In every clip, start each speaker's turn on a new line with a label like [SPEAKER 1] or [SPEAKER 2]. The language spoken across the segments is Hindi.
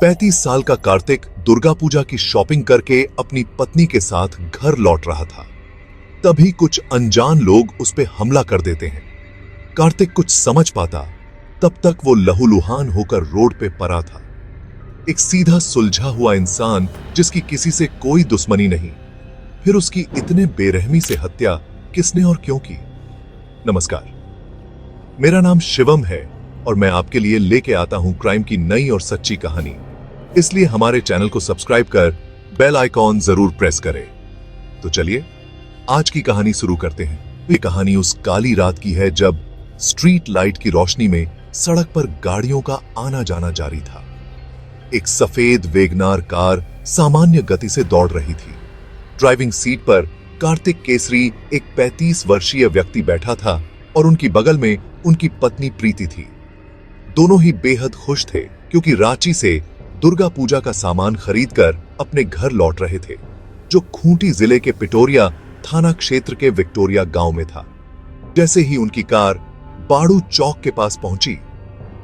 [SPEAKER 1] 35 साल का कार्तिक दुर्गा पूजा की शॉपिंग करके अपनी पत्नी के साथ घर लौट रहा था। तभी कुछ अनजान लोग उस पे हमला कर देते हैं। कार्तिक कुछ समझ पाता तब तक वो लहूलुहान होकर रोड पे पड़ा था। एक सीधा सुलझा हुआ इंसान जिसकी किसी से कोई दुश्मनी नहीं, फिर उसकी इतने बेरहमी से हत्या किसने और क्यों की? नमस्कार, मेरा नाम शिवम है और मैं आपके लिए लेके आता हूं क्राइम की नई और सच्ची कहानी। इसलिए हमारे चैनल को सब्सक्राइब कर बेल आइकॉन जरूर प्रेस करें। तो चलिए आज की कहानी शुरू करते हैं। ये कहानी उस काली रात की है जब स्ट्रीट लाइट की रोशनी में सड़क पर गाड़ियों का आना जाना जारी था। एक सफेद वेगनार कार सामान्य गति से दौड़ रही थी। ड्राइविंग सीट पर कार्तिक केसरी एक 35 वर्षीय व्यक्ति बैठा था और उनकी बगल में उनकी पत्नी प्रीति थी। दोनों ही बेहद खुश थे क्योंकि रांची से दुर्गा पूजा का सामान खरीदकर अपने घर लौट रहे थे, जो खूंटी जिले के पिटोरिया थाना क्षेत्र के विक्टोरिया गांव में था। जैसे ही उनकी कार बाड़ू चौक के पास पहुंची,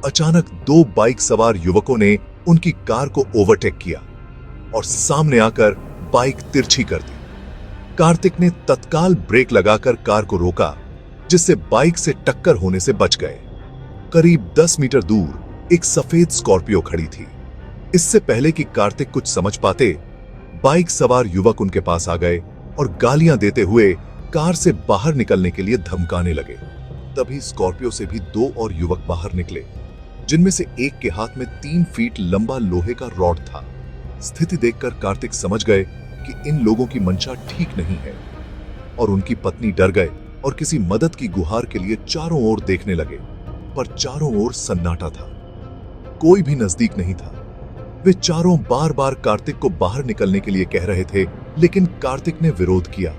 [SPEAKER 1] अचानक दो बाइक सवार युवकों ने उनकी कार को ओवरटेक किया और सामने आकर बाइक तिरछी कर दी। कार्तिक ने तत्काल ब्रेक लगाकर कार को रोका, जिससे बाइक से टक्कर होने से बच गए। करीब 10 मीटर दूर एक सफेद स्कॉर्पियो खड़ी थी। इससे पहले कि कार्तिक कुछ समझ पाते, बाइक सवार युवक उनके पास आ गए और गालियां देते हुए कार से बाहर निकलने के लिए धमकाने लगे। तभी स्कॉर्पियो से भी दो और युवक बाहर निकले, जिनमें से एक के हाथ में 3 फीट लंबा लोहे का रॉड था। स्थिति देखकर कार्तिक समझ गए कि इन लोगों की मंशा ठीक नहीं है और उनकी पत्नी डर गए और किसी मदद की गुहार के लिए चारों ओर देखने लगे, पर चारों ओर सन्नाटा था। कोई भी नजदीक नहीं था। वे चारों बार बार कार्तिक को बाहर निकलने के लिए कह रहे थे, लेकिन कार्तिक ने विरोध किया।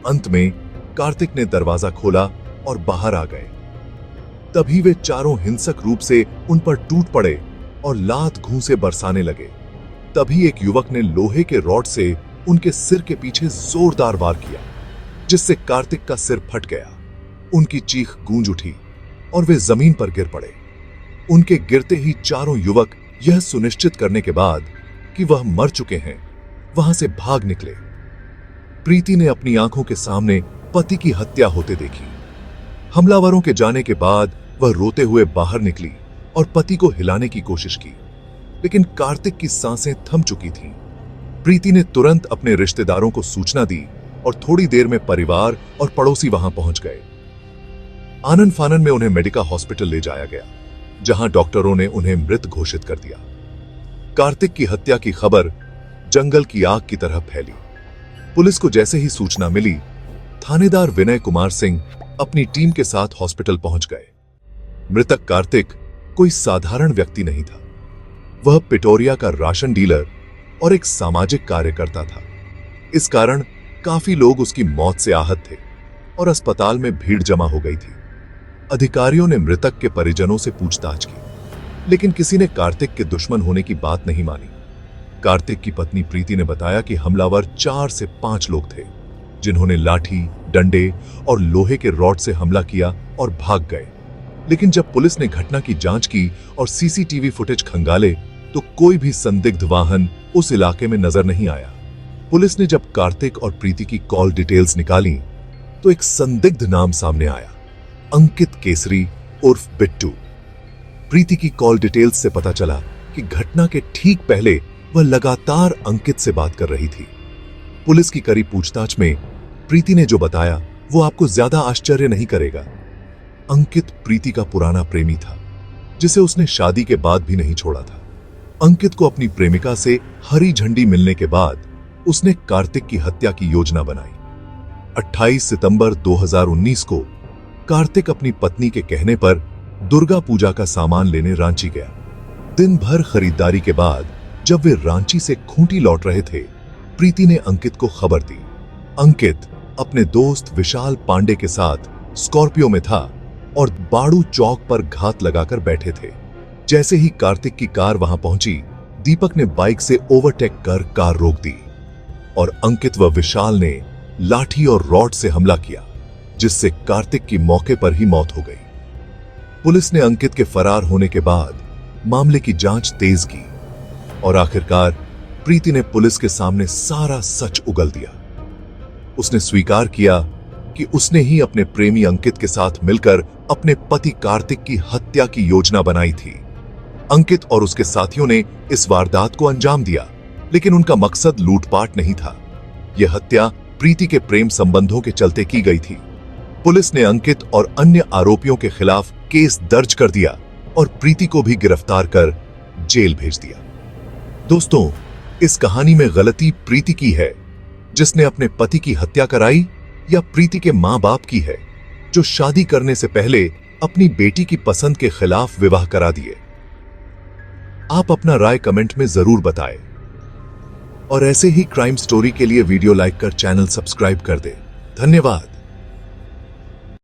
[SPEAKER 1] अंत में कार्तिक ने दरवाजा खोला और बाहर आ गए। तभी वे चारों हिंसक रूप से उन पर टूट पड़े और लात घूंसे बरसाने लगे। तभी एक युवक ने लोहे के रॉड से उनके सिर के पीछे जोरदार वार किया, जिससे कार्तिक का सिर फट गया। उनकी चीख गूंज उठी और वे जमीन पर गिर पड़े। उनके गिरते ही चारों युवक यह सुनिश्चित करने के बाद कि वह मर चुके हैं, वहां से भाग निकले। प्रीति ने अपनी आंखों के सामने पति की हत्या होते देखी। हमलावरों के जाने के बाद वह रोते हुए बाहर निकली और पति को हिलाने की कोशिश की, लेकिन कार्तिक की सांसें थम चुकी थीं। प्रीति ने तुरंत अपने रिश्तेदारों को सूचना दी और थोड़ी देर में परिवार और पड़ोसी वहां पहुंच गए। आनन फानन में उन्हें मेडिका हॉस्पिटल ले जाया गया, जहां डॉक्टरों ने उन्हें मृत घोषित कर दिया। कार्तिक की हत्या की खबर जंगल की आग की तरह फैली। पुलिस को जैसे ही सूचना मिली, थानेदार विनय कुमार सिंह अपनी टीम के साथ हॉस्पिटल पहुंच गए। मृतक कार्तिक कोई साधारण व्यक्ति नहीं था। वह पिटोरिया का राशन डीलर और एक सामाजिक कार्यकर्ता था। इस कारण काफी लोग उसकी मौत से आहत थे और अस्पताल में भीड़ जमा हो गई थी। अधिकारियों ने मृतक के परिजनों से पूछताछ की, लेकिन किसी ने कार्तिक के दुश्मन होने की बात नहीं मानी। कार्तिक की पत्नी प्रीति ने बताया कि हमलावर 4 से 5 लोग थे, जिन्होंने लाठी, डंडे और लोहे के रॉड से हमला किया और भाग गए। लेकिन जब पुलिस ने घटना की जांच की और सीसीटीवी फुटेज खंगाले, तो कोई भी संदिग्ध वाहन उस इलाके में नजर नहीं आया। पुलिस ने जब कार्तिक और प्रीति की कॉल डिटेल्स निकाली, तो एक संदिग्ध नाम सामने आया, अंकित केसरी उर्फ बिट्टू। प्रीति की कॉल डिटेल्स से पता चला कि घटना के ठीक पहले वह लगातार अंकित से बात कर रही थी। पुलिस की कड़ी पूछताछ में प्रीति ने जो बताया वो आपको ज्यादा आश्चर्य नहीं करेगा। अंकित प्रीति का पुराना प्रेमी था, जिसे उसने शादी के बाद भी नहीं छोड़ा था। अंकित को अपनी प्रेमिका से हरी झंडी मिलने के बाद उसने कार्तिक की हत्या की योजना बनाई। 28 सितंबर 2019 को कार्तिक अपनी पत्नी के कहने पर दुर्गा पूजा का सामान लेने रांची गया। दिन भर खरीदारी के बाद जब वे रांची से खूंटी लौट रहे थे, प्रीति ने अंकित को खबर दी। अंकित अपने दोस्त विशाल पांडे के साथ स्कॉर्पियो में था और बाड़ू चौक पर घात लगाकर बैठे थे। जैसे ही कार्तिक की कार वहां पहुंची, दीपक ने बाइक से ओवरटेक कर कार रोक दी और अंकित व विशाल ने लाठी और रॉड से हमला किया, जिससे कार्तिक की मौके पर ही मौत हो गई। पुलिस ने अंकित के फरार होने के बाद मामले की जांच तेज की और आखिरकार प्रीति ने पुलिस के सामने सारा सच उगल दिया। उसने स्वीकार किया कि उसने ही अपने प्रेमी अंकित के साथ मिलकर अपने पति कार्तिक की हत्या की योजना बनाई थी। अंकित और उसके साथियों ने इस वारदात को अंजाम दिया, लेकिन उनका मकसद लूटपाट नहीं था। यह हत्या प्रीति के प्रेम संबंधों के चलते की गई थी। पुलिस ने अंकित और अन्य आरोपियों के खिलाफ केस दर्ज कर दिया और प्रीति को भी गिरफ्तार कर जेल भेज दिया। दोस्तों, इस कहानी में गलती प्रीति की है जिसने अपने पति की हत्या कराई, या प्रीति के मां बाप की है जो शादी करने से पहले अपनी बेटी की पसंद के खिलाफ विवाह करा दिए? आप अपना राय कमेंट में जरूर बताएं और ऐसे ही क्राइम स्टोरी के लिए वीडियो लाइक कर चैनल सब्सक्राइब कर दें। धन्यवाद।